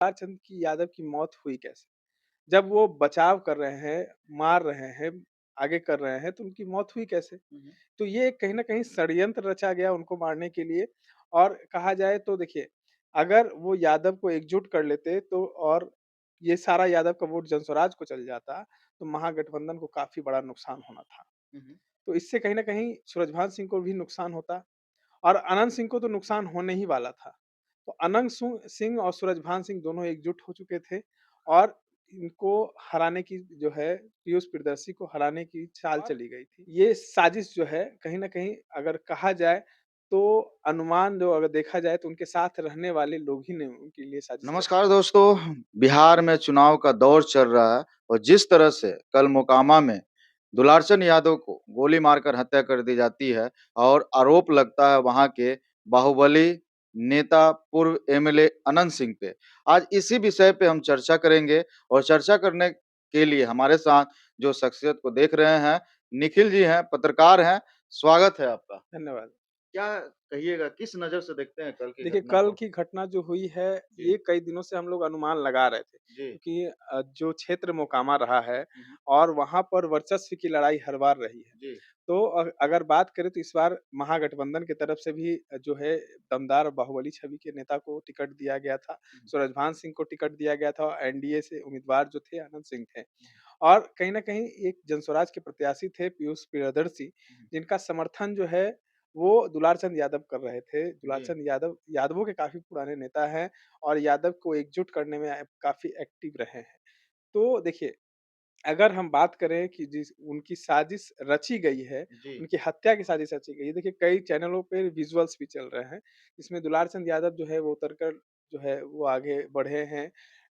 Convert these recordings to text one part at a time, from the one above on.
प्रताप चंद्र की यादव की मौत हुई कैसे? जब वो बचाव कर रहे हैं, मार रहे हैं, आगे कर रहे हैं, तो उनकी मौत हुई कैसे? हुँ, हुँ। तो ये कहीं न कहीं षड्यंत्र रचा गया उनको मारने के लिए। और कहा जाए तो देखिए, अगर वो यादव को एकजुट कर लेते तो और ये सारा यादव का वोट जन स्वराज को चल जाता, तो महागठबंधन को काफ़ी बड़ा नुकसान होना था। हुँ, हुँ। तो इससे कहीं न कहीं सूरजभान सिंह को भी नुकसान होता और अनंत सिंह को तो नुकसान होने ही वाला था। तो अनंत सिंह और सूरजभान सिंह दोनों एकजुट हो चुके थे और इनको हराने की जो है, पीयूष प्रियदर्शी को हराने की चाल चली गई थी। ये साजिश जो है कहीं न कहीं अगर कहा जाए तो अनुमान जो अगर देखा जाए तो उनके साथ रहने वाले लोग ही ने उनके लिए साजिश रची नमस्कार थी। दोस्तों, बिहार में चुनाव का दौर चल रहा है और जिस तरह से कल मोकामा में दुलारचंद यादव को गोली मारकर हत्या कर दी जाती है और आरोप लगता है वहाँ के बाहुबली नेता पूर्व एमएलए अनंत सिंह पे। आज इसी विषय पे हम चर्चा करेंगे और चर्चा करने के लिए हमारे साथ जो शख्सियत को देख रहे हैं, निखिल जी हैं, पत्रकार हैं, स्वागत है आपका। धन्यवाद। क्या कहिएगा, किस नज़र से देखते हैं कल की देखिए, घटना कल को? की घटना जो हुई है, जी, ये कई दिनों से हम लोग अनुमान लगा रहे थे जी। क्योंकि जो क्षेत्र मोकामा रहा है हुँ, हुँ। और वहाँ पर वर्चस्व की लड़ाई हर बार रही है। जी। तो अगर बात करें तो इस बार महागठबंधन की तरफ से भी जो है दमदार बाहुबली छवि के नेता को टिकट दिया गया था। हुँ, सूरजभान सिंह को टिकट दिया गया था और एनडीए से उम्मीदवार जो थे अनंत सिंह थे। हुँ, और कहीं न कहीं एक जनस्वराज के प्रत्याशी थे पीयूष प्रियदर्शी, हुँ। जिनका समर्थन जो है वो दुलारचंद यादव कर रहे थे। जी, दुलारचंद यादव यादवों के काफ़ी पुराने नेता हैं और यादव को एकजुट करने में काफ़ी एक्टिव रहे हैं। तो देखिए, अगर हम बात करें कि जिस उनकी साजिश रची गई है, जी। उनकी हत्या की साजिश रची गई है। देखिए, कई चैनलों पे विजुअल्स भी चल रहे हैं, जिसमें दुलारचंद यादव जो है वो उतरकर जो है वो आगे बढ़े हैं,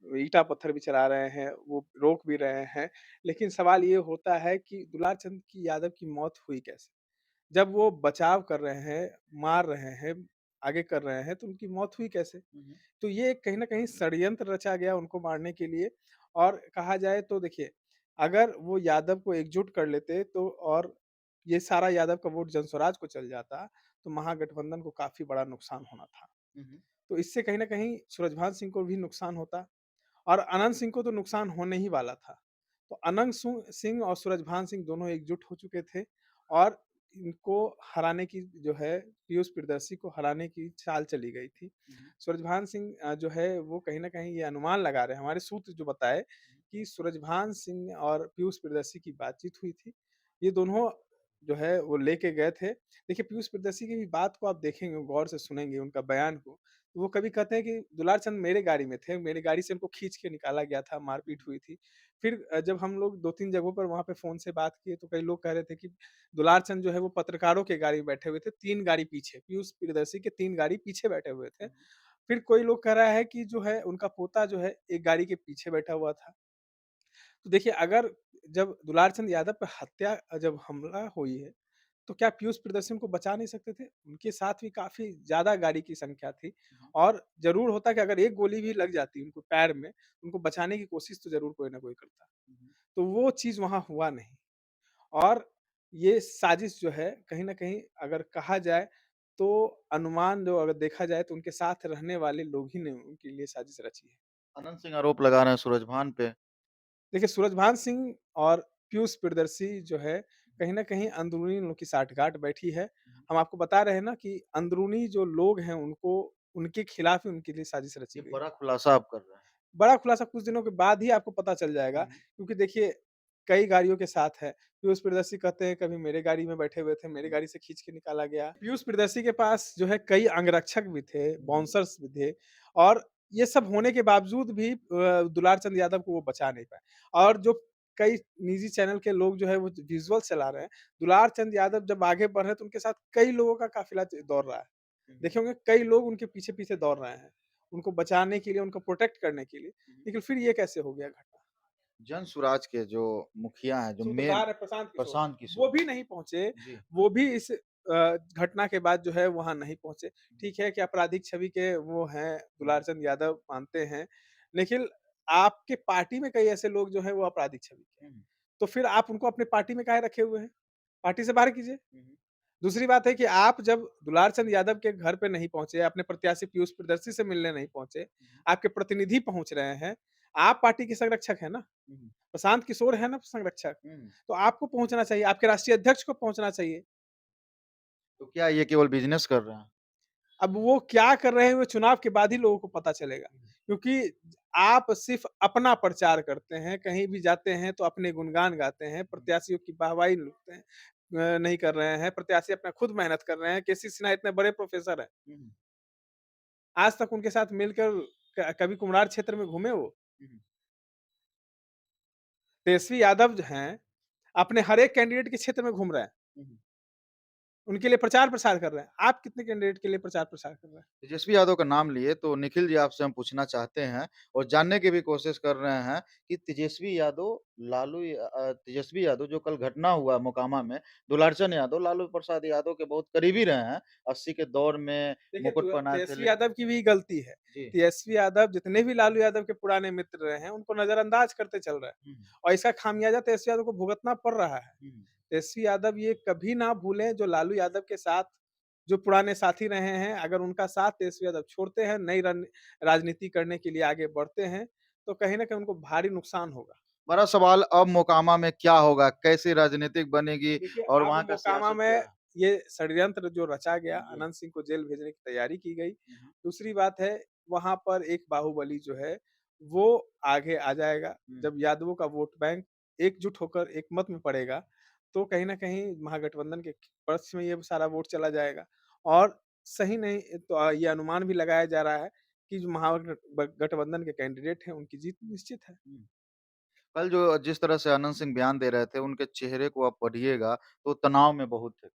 ईंटा-पत्थर भी चला रहे हैं, वो रोक भी रहे हैं। लेकिन सवाल ये होता है कि दुलारचंद की यादव की मौत हुई कैसे? जब वो बचाव कर रहे हैं, मार रहे हैं, आगे कर रहे हैं, तो उनकी मौत हुई कैसे? हुँ, हुँ। तो ये कहीं न कहीं षड्यंत्र रचा गया उनको मारने के लिए। और कहा जाए तो देखिए, अगर वो यादव को एकजुट कर लेते तो और ये सारा यादव का वोट जन स्वराज को चल जाता, तो महागठबंधन को काफ़ी बड़ा नुकसान होना था। हुँ, हुँ। तो इससे कहीं न कहीं सूरजभान सिंह को भी नुकसान होता और अनंत सिंह को तो नुकसान होने ही वाला था। तो अनंत सिंह और सूरजभान सिंह दोनों एकजुट हो चुके थे और इनको हराने की जो है, पीयूष प्रियदर्शी को हराने की चाल चली गई थी। हुँ, हुँ। सूरजभान सिंह जो है वो कहीं न कहीं ये अनुमान लगा रहे हैं, हमारे सूत्र जो बताए कि सूरजभान सिंह और पीयूष प्रियदर्शी की बातचीत हुई थी। ये दोनों जो है वो लेके गए थे। देखिए, पीयूष प्रियदर्शी की भी बात को आप देखेंगे, गौर से सुनेंगे उनका बयान को, तो वो कभी कहते हैं कि दुलारचंद मेरे गाड़ी में थे, मेरी गाड़ी से उनको खींच के निकाला गया था, मारपीट हुई थी। फिर जब हम लोग 2-3 जगहों पर वहाँ पे फ़ोन से बात किए तो कई लोग कह रहे थे कि दुलारचंद जो है वो पत्रकारों के गाड़ी में बैठे हुए थे, 3 गाड़ी पीछे, पीयूष प्रियदर्शी के 3 गाड़ी पीछे बैठे हुए थे। हुँ, हुँ। फिर कोई लोग कह रहा है कि जो है उनका पोता जो है एक गाड़ी के पीछे बैठा हुआ था। तो देखिए, अगर जब दुलारचंद यादव पे हत्या जब हमला हुई है, तो क्या पीयूष प्रियदर्शी उनको बचा नहीं सकते थे? उनके साथ भी काफ़ी ज़्यादा गाड़ी की संख्या थी हुँ, हुँ। और ज़रूर होता कि अगर एक गोली भी लग जाती उनको पैर में, उनको बचाने की कोशिश तो ज़रूर कोई ना कोई करता। हुँ, हुँ। तो वो चीज़ वहाँ हुआ नहीं और ये साजिश जो है कहीं न कहीं अगर कहा जाए तो अनुमान जो अगर देखा जाए तो उनके साथ रहने वाले लोग ही ने उनके लिए साजिश रची है। अनंत सिंह आरोप लगा रहे हैं सूरजभान पे। देखिए, सूरजभान सिंह और पीयूष प्रियदर्शी जो है, कहीं न कहीं अंदरूनी उन लोग की साठगांठ बैठी है। हुँ, हुँ। हम आपको बता रहे हैं ना कि अंदरूनी जो लोग हैं, उनको उनके खिलाफ ही उनके लिए साजिश रची ये गई बड़ा है। खुलासा आप कर रहे हैं। बड़ा खुलासा कुछ दिनों के बाद ही आपको पता चल हुँ, जाएगा हुँ। क्योंकि देखिए, कई गाड़ियों के साथ है। पीयूष प्रियदर्शी कहते हैं कभी मेरे गाड़ी में बैठे हुए थे, मेरे हुँ, गाड़ी से खींच के निकाला गया। पीयूष प्रियदर्शी के पास जो है कई अंगरक्षक भी थे, हुँ। बाउंसर्स भी थे और ये सब होने के बावजूद भी दुलारचंद यादव को वो बचा नहीं पाए। और जो कई निजी चैनल के लोग जो है वो विजुअल चला रहे हैं, दुलारचंद यादव जब आगे बढ़ रहे हैं तो उनके साथ कई लोगों का काफ़िला दौड़ रहा है। हुँ, हुँ। देखे होंगे कई लोग उनके पीछे-पीछे दौड़ रहे हैं, उनको बचाने के लिए, उनको प्रोटेक्ट करने के लिए। हुँ, हुँ। लेकिन फिर ये कैसे हो गया घटना? जन स्वराज के जो मुखिया हैं, जो मेन सूत्रधार है प्रशांत किशोर, प्रशांत वो किशोर। भी नहीं पहुँचे, जी। वो भी इस घटना के बाद जो है वहाँ नहीं पहुँचे। ठीक है कि आपराधिक छवि के वो हैं, हुँ, हुँ। दुलारचंद यादव मानते हैं, लेकिन आपके पार्टी में कई ऐसे लोग जो हैं वो आपराधिक छवि के हैं। हुँ, हुँ। तो फिर आप उनको अपनी पार्टी में काहे रखे हुए हैं? पार्टी से बाहर कीजिए। हुँ, हुँ। दूसरी बात है कि आप जब दुलार चंद यादव के घर पे नहीं पहुँचे, अपने प्रत्याशी पीयूष प्रियदर्शी से मिलने नहीं पहुँचे, आपके प्रतिनिधि पहुँच रहे हैं, आप पार्टी के संरक्षक हैं ना, हुँ, हुँ, प्रशांत किशोर है ना संरक्षक, हुँ। तो आपको पहुँचना चाहिए, आपके राष्ट्रीय अध्यक्ष को पहुँचना चाहिए। तो क्या ये केवल बिज़नेस कर रहे हैं? अब वो क्या कर रहे हैं, वो चुनाव के बाद ही लोगों को पता चलेगा, क्योंकि आप सिर्फ़ अपना प्रचार करते हैं, कहीं भी जाते हैं तो अपने गुणगान गाते हैं, प्रत्याशियों की वाहवाही लूटते हैं नहीं कर रहे हैं, प्रत्याशी अपना खुद मेहनत कर रहे हैं, केसी सिन्हा इतने बड़े प्रोफ़ेसर हैं। हुँ, हुँ, आज तक उनके साथ मिलकर कभी कुम्हरार क्षेत्र में घूमे वो? हुँ, हुँ, तेजस्वी यादव जो हैं, अपने हर एक कैंडिडेट के क्षेत्र में घूम रहे हैं। हुँ, हुँ। उनके लिए प्रचार-प्रसार कर रहे हैं। आप कितने कैंडिडेट के लिए प्रचार-प्रसार कर रहे हैं? तेजस्वी यादव का नाम लिए तो निखिल जी आपसे हम पूछना चाहते हैं और जानने की भी कोशिश कर रहे हैं कि तेजस्वी यादव जो कल घटना हुआ मोकामा में, दुलारचंद यादव लालू प्रसाद यादव के बहुत करीबी रहे हैं। 80 के दौर में देखिए, मुकुट पहनाए थे तेजस्वी लेकिन यादव की भी गलती है। जी। तेजस्वी यादव जितने भी लालू यादव के पुराने मित्र रहे हैं, उनको नज़रअंदाज करते चल रहे हैं हुँ, और इसका खामियाज़ा तेजस्वी यादव को भुगतना पड़ रहा है। हुँ, हुँ, तेजस्वी यादव ये कभी ना भूलें जो लालू यादव के साथ जो पुराने साथी रहे हैं, अगर उनका साथ तेजस्वी यादव छोड़ते हैं, नई राजनीति करने के लिए आगे बढ़ते हैं, तो कहीं न कहीं उनको भारी नुकसान होगा। बड़ा सवाल अब मोकामा में क्या होगा? कैसी राजनीतिक बनेगी देखिए, और अब वहाँ का मोकामा सियासत क्या में है? ये षड्यंत्र जो रचा गया, जी। अनंत सिंह को जेल भेजने की तैयारी की गई। हुँ, हुँ, दूसरी बात है, वहाँ पर एक बाहुबली जो है, वो आगे आ जाएगा। हुँ। जब यादवों का वोट बैंक एकजुट होकर एक मत में पड़ेगा, तो कहीं न कहीं महागठबंधन के पक्ष में ये सारा वोट चला जाएगा और सही नहीं तो ये अनुमान भी लगाया जा रहा है कि जो गठबंधन के कैंडिडेट हैं, उनकी जीत निश्चित है। हुँ। कल जो जिस तरह से अनंत सिंह बयान दे रहे थे, उनके चेहरे को आप पढ़िएगा तो तनाव में बहुत थे।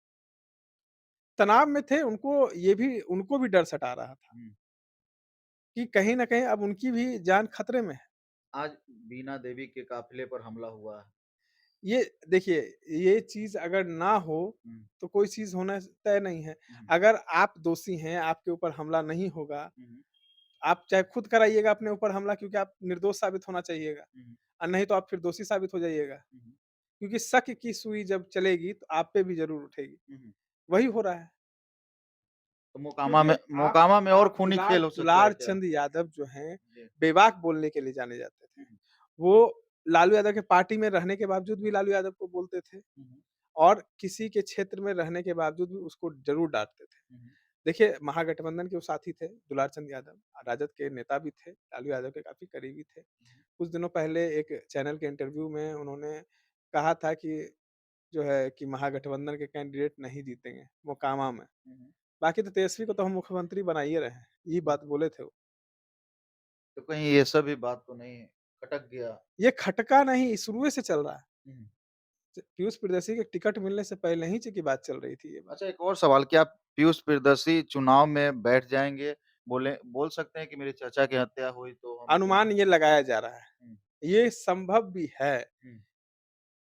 तनाव में थे, उनको भी डर सता रहा था हुँ। कि कहीं न कहीं अब उनकी भी जान खतरे में है। आज बीना देवी के काफ़िले पर हमला हुआ है। ये देखिए, ये चीज़ अगर ना हो, हुँ, तो कोई चीज़ होना तय नहीं है। हुँ, अगर आप दोषी हैं, आपके ऊपर हमला नहीं होगा, हुँ, हुँ, आप चाहे खुद कराइएगा अपने ऊपर हमला क्योंकि आप निर्दोष साबित होना चाहिएगा हुँ, और नहीं तो आप फिर दोषी साबित हो जाइएगा। हुँ, हुँ, क्योंकि शक की सुई जब चलेगी, तो आप पे भी ज़रूर उठेगी। हुँ, हुँ। वही हो रहा है। तो क्योंकि मोकामा में और आप खूनी दुलार खेल हो सकता है दुलार क्या? चंद यादव जो हैं, जी। बेबाक बोलने के लिए जाने जाते थे। हुँ, वो लालू यादव के पार्टी में रहने के बावजूद भी लालू यादव को बोलते थे हुँ, हुँ, और किसी के क्षेत्र में रहने के बावजूद भी उसको ज़रूर डाँटते थे। हुँ, हुँ, देखिए, महागठबंधन के वो साथी थे, दुलार चंद यादव, राजद के नेता भी थे, लालू यादव के काफ़ी करीबी थे। कुछ दिनों पहले एक चैनल के इंटरव्यू में उन्होंने कहा था कि जो है कि महागठबंधन के कैंडिडेट नहीं जीतेंगे मोकामा में। हुँ, हुँ, बाकी तो तेजस्वी को तो हम मुख्यमंत्री बना ही रहे हैं, ये हुँ। बात बोले थे वो। तो कहीं ये सब भी बात तो नहीं खटक गया? ये खटका नहीं, शुरुए से चल रहा है। हुँ। पीयूष प्रियदर्शी के टिकट मिलने से पहले ही की बात चल रही थी ये बात। अच्छा एक और सवाल, क्या पीयूष प्रियदर्शी चुनाव में बैठ जाएँगे? बोल सकते हैं कि मेरी चाचा की हत्या हुई तो हम अनुमान चुनाव ये लगाया जा रहा है। हुँ, ये संभव भी है। हुँ,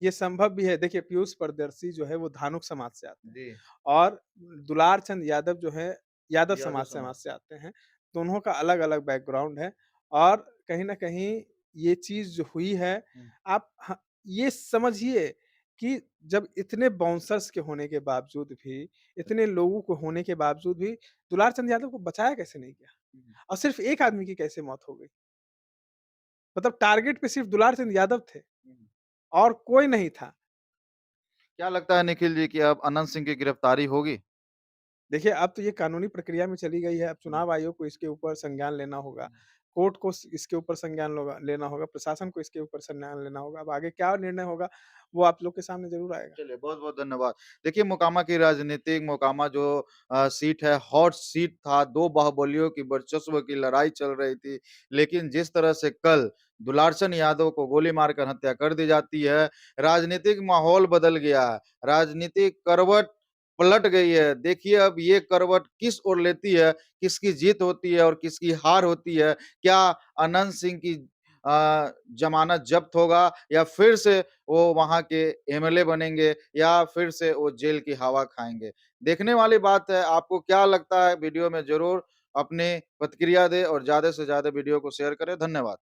ये संभव भी है। देखिए, पीयूष प्रियदर्शी जो है वो धानुक समाज से आते हैं जी, और दुलार चंद यादव जो है यादव यादव समाज समाज। से आते हैं। दोनों का अलग-अलग बैकग्राउंड है और कहीं न कहीं ये चीज़ जो हुई है, हुँ, आप ये समझिए कि जब इतने बाउंसर्स के होने के बावजूद भी, इतने लोगों को होने के बावजूद भी दुलार चंद यादव को बचाया कैसे नहीं गया? हुँ, और सिर्फ़ एक आदमी की कैसे मौत हो गई? मतलब टारगेट पे सिर्फ़ दुलार चंद यादव थे हुँ। और कोई नहीं था। क्या लगता है निखिल जी कि अब अनंत सिंह की गिरफ्तारी होगी? देखिए, अब तो ये कानूनी प्रक्रिया में चली गई है, अब हुँ, चुनाव आयोग को इसके ऊपर संज्ञान लेना होगा, हुँ। कोर्ट को स इसके ऊपर संज्ञान लेना होगा, प्रशासन को इसके ऊपर संज्ञान लेना होगा। अब आगे क्या निर्णय होगा, वो आप लोग के सामने ज़रूर आएगा। चलिए, बहुत-बहुत धन्यवाद। देखिए, मोकामा की राजनीतिक मोकामा जो सीट है, हॉट सीट था, 2 बाहुबलियों की वर्चस्व की लड़ाई चल रही थी। लेकिन जिस तरह से कल दुलारचंद यादव को गोली मारकर हत्या कर दी जाती है, राजनीतिक माहौल बदल गया है, राजनीतिक करवट पलट गई है। देखिए, अब ये करवट किस ओर लेती है, किसकी जीत होती है और किसकी हार होती है। क्या अनंत सिंह की ज़मानत जब्त होगा या फिर से वो वहाँ के एमएलए बनेंगे या फिर से वो जेल की हवा खाएँगे। देखने वाली बात है, आपको क्या लगता है वीडियो में ज़रूर अपनी प्रतिक्रिया दें और ज़्यादा से ज़्यादा वीडियो को शेयर करें। धन्यवाद।